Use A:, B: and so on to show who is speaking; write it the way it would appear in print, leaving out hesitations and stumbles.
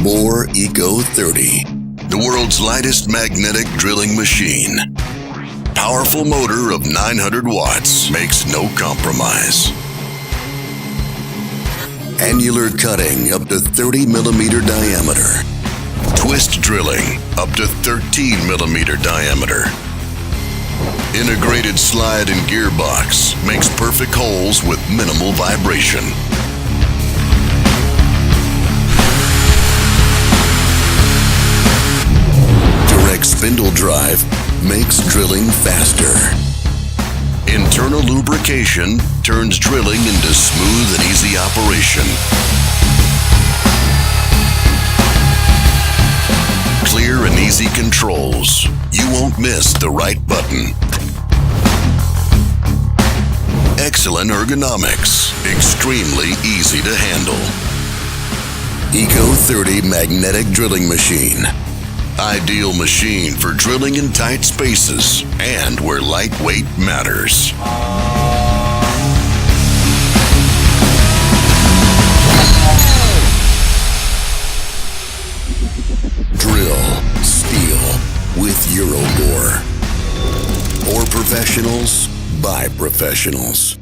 A: Euroboor ECO.30, the world's lightest magnetic drilling machine. Powerful motor of 900 watts makes no compromise. Annular cutting up to 30 millimeter diameter. Twist drilling up to 13 millimeter diameter. Integrated slide and gearbox makes perfect holes with minimal vibration. Direct spindle drive makes drilling faster. Internal lubrication turns drilling into smooth and easy operation. Clear and easy controls. You won't miss the right button. Excellent ergonomics. Extremely easy to handle. ECO.30 magnetic drilling machine. Ideal machine for drilling in tight spaces and where lightweight matters. Drill, steel with Euroboor. For professionals, by professionals.